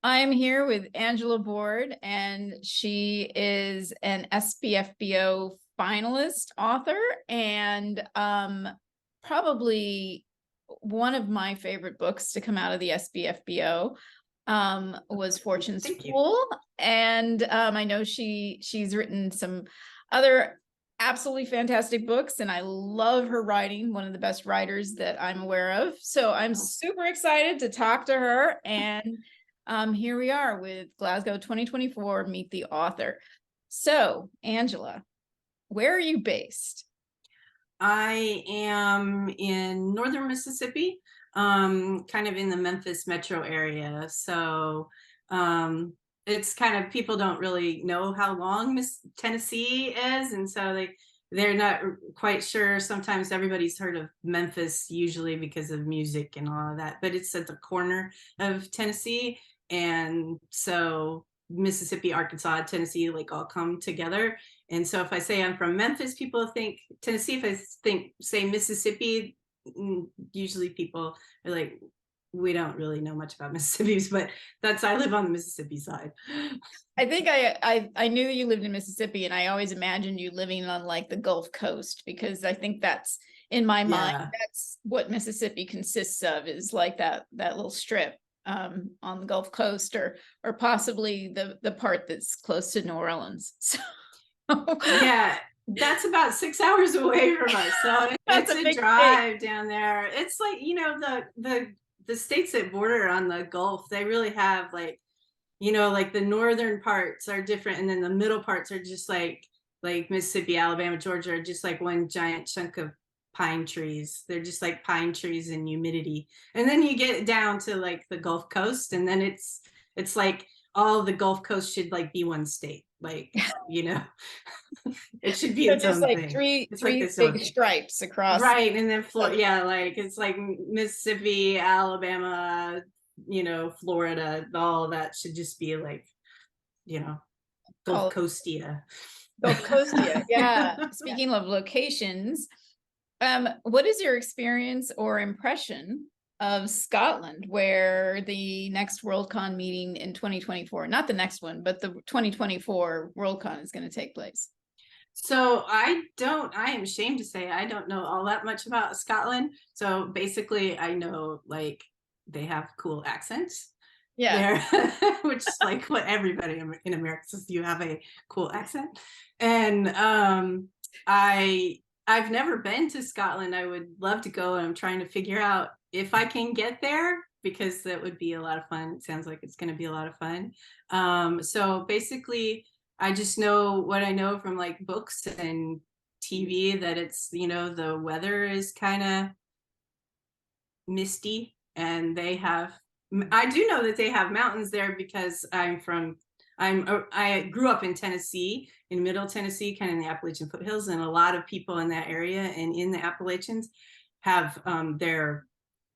I'm here with Angela Boord, and she is an SBFBO finalist author, and probably one of my favorite books to come out of the SBFBO was Fortune School. And I know she's written some other absolutely fantastic books, and I love her writing, one of the best writers that I'm aware of. So I'm super excited to talk to her, and here we are with Glasgow 2024, Meet the Author. So, Angela, where are you based? I am in northern Mississippi, kind of in the Memphis metro area. So it's kind of, people don't really know how long Tennessee is, and so they're not quite sure. Sometimes everybody's heard of Memphis, usually because of music and all of that, but it's at the corner of Tennessee. And so Mississippi, Arkansas, Tennessee, like all come together. And so if I say I'm from Memphis, people think Tennessee. If I say Mississippi, usually people are like, we don't really know much about Mississippi, but I live on the Mississippi side. I think I knew you lived in Mississippi, and I always imagined you living on like the Gulf Coast, because I think that's, in my mind, that's what Mississippi consists of, is like that little strip on the Gulf Coast, or possibly the part that's close to New Orleans. So yeah, that's about 6 hours away from us. So it's a drive down there. It's like, you know, the states that border on the Gulf, they really have like, you know, like the northern parts are different, and then the middle parts are just like Mississippi, Alabama, Georgia are just like one giant chunk of pine trees. They're just like pine trees and humidity. And then you get down to like the Gulf Coast, and then it's like all the Gulf Coast should like be one state. Like, you know, it should be its own like thing. three like big stripes across. Right. And then Florida, yeah, like it's like Mississippi, Alabama, you know, Florida, all that should just be like, you know, Gulf Coastia. Gulf Coastia, yeah. Speaking of locations, what is your experience or impression of Scotland, where the next Worldcon meeting in 2024, not the next one, but the 2024 Worldcon is going to take place? So I am ashamed to say I don't know all that much about Scotland. So basically I know like they have cool accents. Yeah. Which is like what everybody in America says, you have a cool accent. And I've never been to Scotland. I would love to go, and I'm trying to figure out if I can get there, because that would be a lot of fun. It sounds like it's going to be a lot of fun. So basically I just know what I know from like books and TV, that it's, you know, the weather is kind of misty, and I do know that they have mountains there, because I grew up in Tennessee, in Middle Tennessee, kind of in the Appalachian foothills, and a lot of people in that area and in the Appalachians have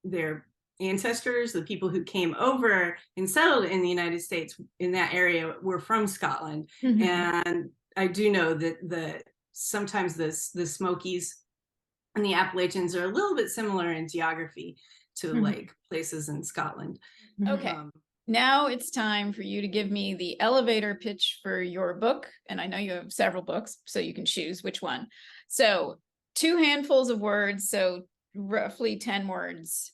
their ancestors, the people who came over and settled in the United States in that area, were from Scotland. Mm-hmm. And I do know that sometimes the Smokies and the Appalachians are a little bit similar in geography to like places in Scotland. Okay. Now it's time for you to give me the elevator pitch for your book. And I know you have several books, so you can choose which one. So 2 handfuls of words, so roughly 10 words.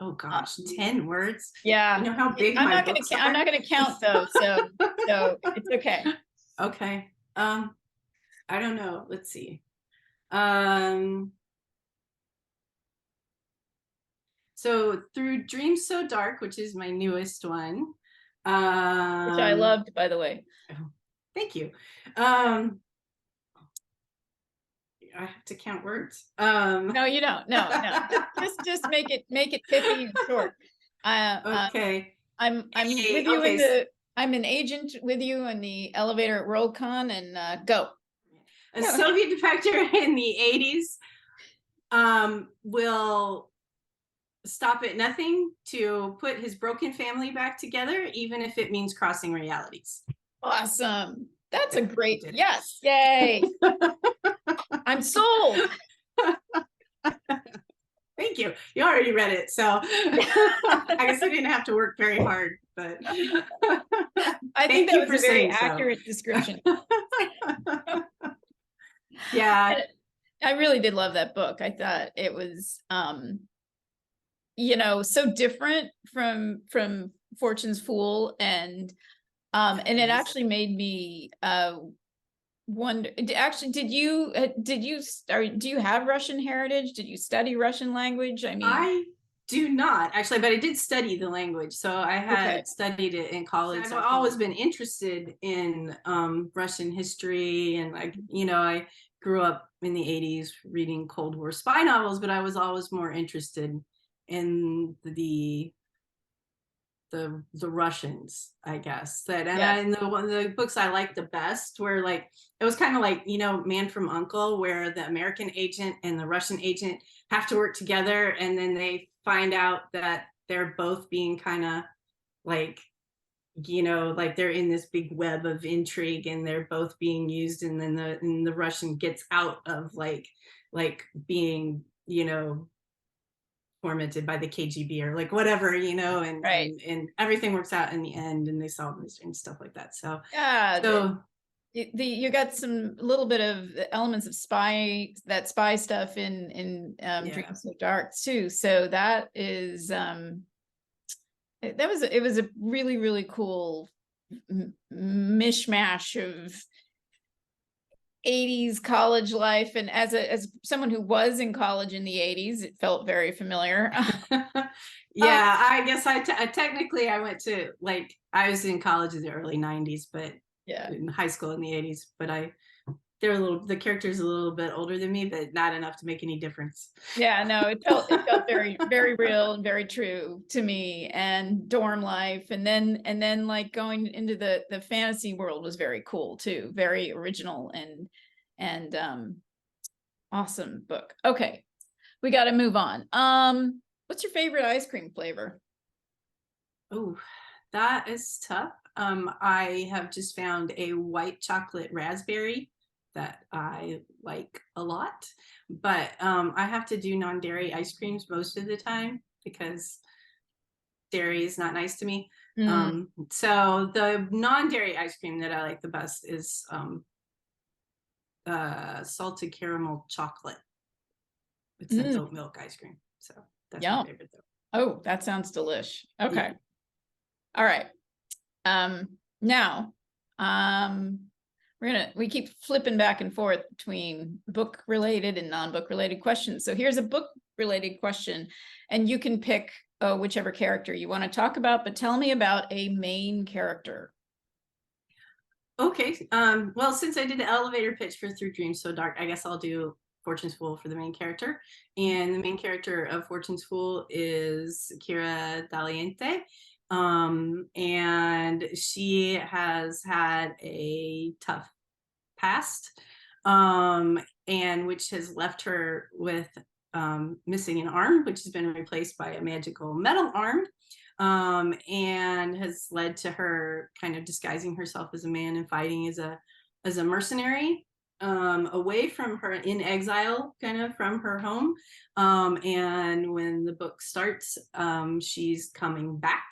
Oh gosh, 10 words. Yeah. You know how big my books are? I'm not gonna count those, so it's okay. Okay. I don't know. Let's see. So Through Dreams So Dark, which is my newest one. Which I loved, by the way. Thank you. I have to count words. No, you don't. No. just make it pithy and short. Okay. I'm with you I'm an agent with you in the elevator at Worldcon, and go. A Soviet defector in the 80s will stop at nothing to put his broken family back together, even if it means crossing realities. Awesome. That's a great, yes. Yay. I'm sold. Thank you. You already read it, so I guess I didn't have to work very hard. but I think thank that you was for a very saying so. accurate description. Yeah. I really did love that book. I thought it was, you know, so different from Fortune's Fool, and it Yes. actually made me wonder. Actually, do you have Russian heritage? Did you study Russian language? I mean, I do not actually, but I did study the language. So I had okay. studied it in college. I've always been interested in Russian history, and I grew up in the 80s reading Cold War spy novels, but I was always more interested in the Russians, I guess. And one of the books I liked the best were like, it was kind of like, Man from U.N.C.L.E., where the American agent and the Russian agent have to work together, and then they find out that they're both being kind of like, like they're in this big web of intrigue, and they're both being used, and then the Russian gets out of like being, tormented by the KGB or like whatever, and, Right. and everything works out in the end, and they solve mystery and stuff like that. So Yeah, you got some little bit of elements of spy stuff in Dreams So Dark too. So that is it was a really, really cool mishmash of 80s college life, and as someone who was in college in the 80s, it felt very familiar. Yeah, I guess I technically I went to, like, I was in college in the early 90s, but Yeah, in high school in the 80s, but the characters a little bit older than me, but not enough to make any difference. yeah, no, it felt very, very real and very true to me. And dorm life, and then like going into the fantasy world was very cool too, very original and awesome book. Okay, we got to move on. What's your favorite ice cream flavor? Oh, that is tough. I have just found a white chocolate raspberry that I like a lot, but I have to do non-dairy ice creams most of the time because dairy is not nice to me. So the non-dairy ice cream that I like the best is salted caramel chocolate. It's an oat milk ice cream. So that's my favorite though. Oh, that sounds delish. Okay. Yeah. All right. Now, we keep flipping back and forth between book related and non-book related questions. So here's a book related question, and you can pick whichever character you want to talk about, but tell me about a main character. Okay. Well, since I did the elevator pitch for Through Dreams So Dark, I guess I'll do Fortune's Fool for the main character. And the main character of Fortune's Fool is Kira Daliente. And she has had a tough past, and which has left her with missing an arm, which has been replaced by a magical metal arm. And has led to her kind of disguising herself as a man and fighting as a mercenary, away from her, in exile, kind of from her home. And when the book starts, she's coming back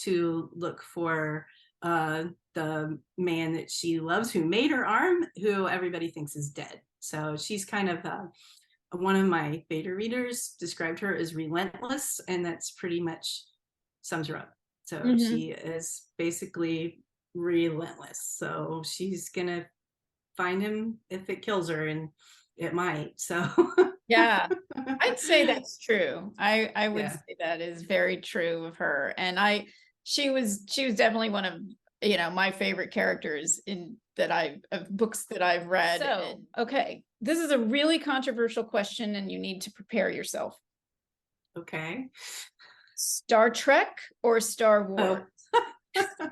to look for the man that she loves, who made her arm, who everybody thinks is dead. So she's kind of one of my beta readers described her as relentless, and that's pretty much sums her up. So she is basically relentless. So she's gonna find him if it kills her, and it might. So yeah, I'd say that's true. I would say that is very true of her. And she was definitely one of my favorite characters of books that I've read. So, okay, this is a really controversial question, and you need to prepare yourself. Okay. Star Trek or Star Wars? Oh.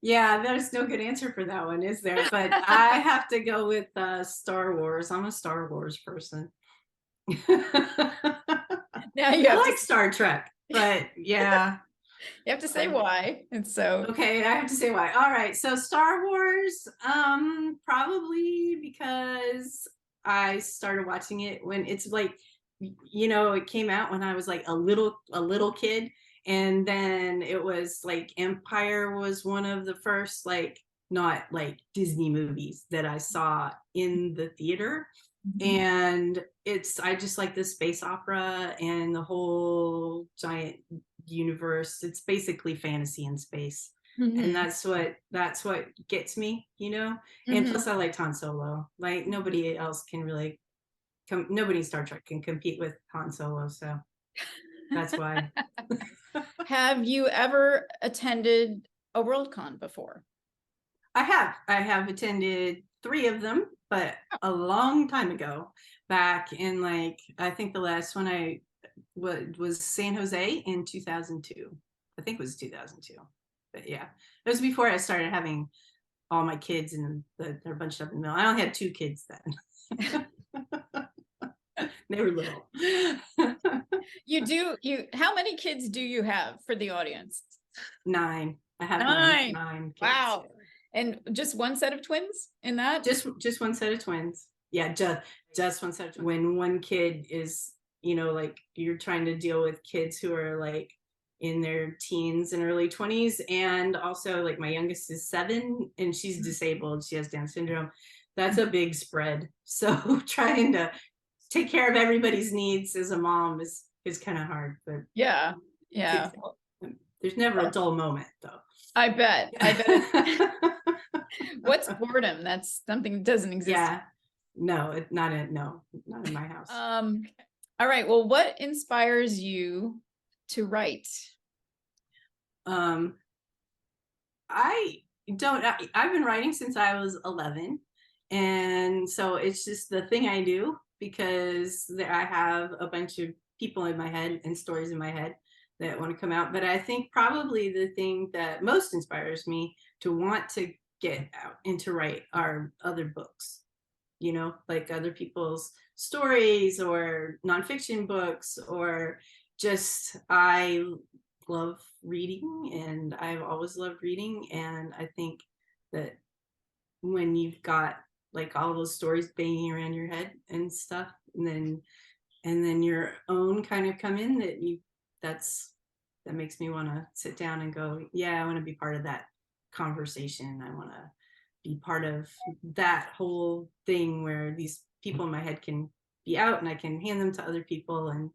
Yeah, there's no good answer for that one, is there? But I have to go with Star Wars. I'm a Star Wars person. Now you have I like Star Trek, but yeah. You have to say why. And so okay, I have to say why. All right, so Star Wars, probably because I started watching it when it's like, it came out when I was like a little kid, And then it was like Empire was one of the first, like, not like Disney movies that I saw in the theater. And I just like the space opera and the whole giant universe. It's basically fantasy in space. And that's what gets me, you know. And plus I liked Han Solo. Like nobody else can really nobody in Star Trek can compete with Han Solo, so that's why. Have you ever attended a Worldcon before? I have attended 3 of them, but a long time ago, back in, like, I think the last one I was San Jose in 2002. I think it was 2002. But yeah, it was before I started having all my kids, and they're bunched up in the middle. I only had 2 kids then. They were little. How many kids do you have for the audience? 9. I have 9. 9 kids. Wow. And just one set of twins in that? Just one set of twins. Yeah, just one set of twins. When one kid is, you know, like, you're trying to deal with kids who are like in their teens and early 20s, and also like my youngest is 7 and she's disabled. She has Down syndrome. That's a big spread. So trying to take care of everybody's needs as a mom is kind of hard. But yeah. There's never a dull moment, though. I bet. What's boredom? That's something that doesn't exist. Yeah. No, not in my house. All right. Well, what inspires you to write? I've been writing since I was 11. And so it's just the thing I do, because I have a bunch of people in my head and stories in my head that want to come out. But I think probably the thing that most inspires me to want to get out and to write are other books, you know, like other people's stories or nonfiction books, or just, I love reading, and I've always loved reading. And I think that when you've got like all those stories banging around your head and stuff, and then your own kind of come in, that makes me want to sit down and go, yeah, I want to be part of that conversation. I want to be part of that whole thing where these people in my head can be out, and I can hand them to other people, and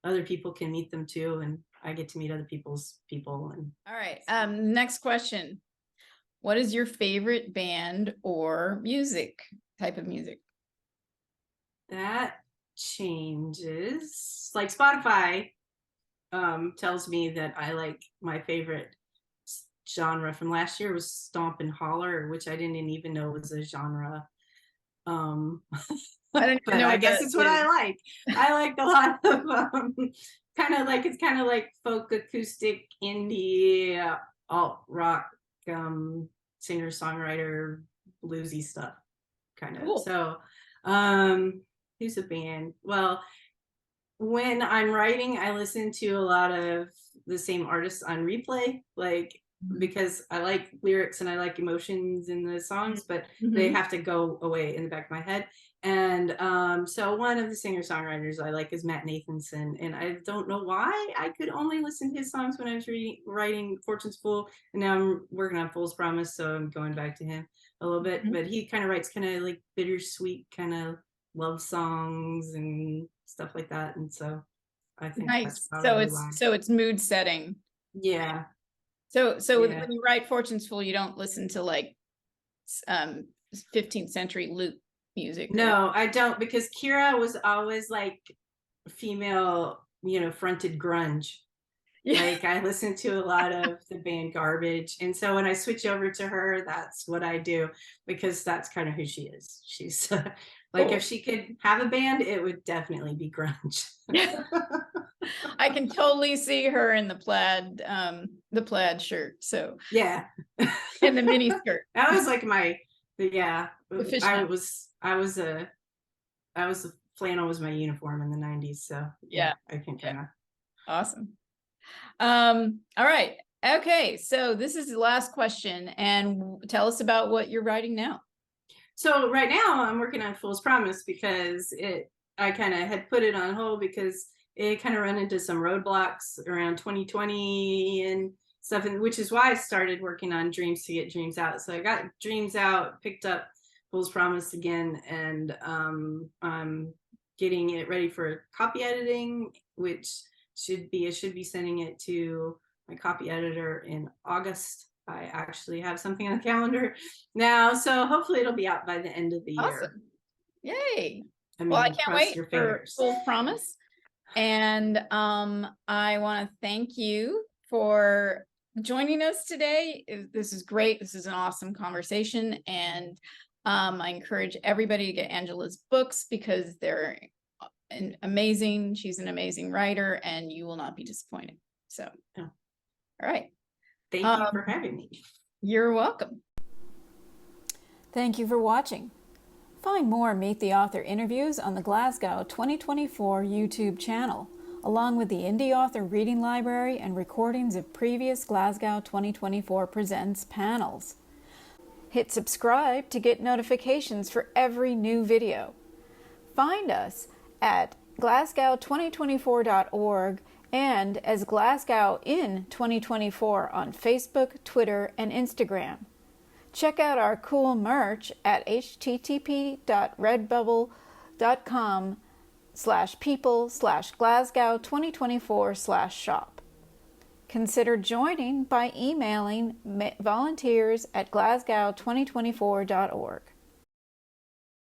other people can meet them too, and I get to meet other people's people. And all right, next question. What is your favorite band or type of music? That changes. Like Spotify tells me that I like, my favorite genre from last year was Stomp and Holler, which I didn't even know was a genre. But I guess it's what I like. I like a lot of it's kind of like folk, acoustic, indie, alt rock, singer songwriter, bluesy stuff, kind of. Cool. So who's a band? Well, when I'm writing, I listen to a lot of the same artists on replay, like, because I like lyrics and I like emotions in the songs, but they have to go away in the back of my head. And so one of the singer-songwriters I like is Matt Nathanson, and I don't know why I could only listen to his songs when I was writing Fortune's Fool, and now I'm working on Fool's Promise, so I'm going back to him a little bit. But he kind of writes kind of like bittersweet kind of love songs and stuff like that, and so I think nice. That's so it's mood setting. Yeah. So when you write Fortune's Fool, you don't listen to like 15th century lute music? No, I don't, because Kira was always like female, fronted grunge. Yeah. Like, I listened to a lot of the band Garbage, and so when I switch over to her, that's what I do, because that's kind of who she is. She's like, if she could have a band, it would definitely be grunge. I can totally see her in the plaid shirt. So yeah, and the mini skirt. That was like I was a flannel was my uniform in the 90s. So yeah, I can kind of. Awesome. All right. Okay. So this is the last question, and tell us about what you're writing now. So right now I'm working on Fool's Promise, because I kind of had put it on hold because it kind of ran into some roadblocks around 2020 and stuff, and which is why I started working on Dreams to get Dreams Out. So I got Dreams Out, picked up Fool's Promise again, and I'm getting it ready for copy editing, which I should be sending it to my copy editor in August. I actually have something on the calendar now, so hopefully it'll be out by the end of the year. Awesome. Yay. I mean, Well, I can't cross wait your for fingers. Full Promise. And I want to thank you for joining us today. This is great. This is an awesome conversation. And I encourage everybody to get Angela's books because they're amazing. She's an amazing writer and you will not be disappointed. So, Yeah. All right. Thank you for having me. You're welcome. Thank you for watching. Find more Meet the Author interviews on the Glasgow 2024 YouTube channel, along with the Indie Author Reading Library and recordings of previous Glasgow 2024 Presents panels. Hit subscribe to get notifications for every new video. Find us at glasgow2024.org and as Glasgow in 2024 on Facebook, Twitter, and Instagram. Check out our cool merch at http://redbubble.com/people/Glasgow2024/shop. Consider joining by emailing volunteers@glasgow2024.org.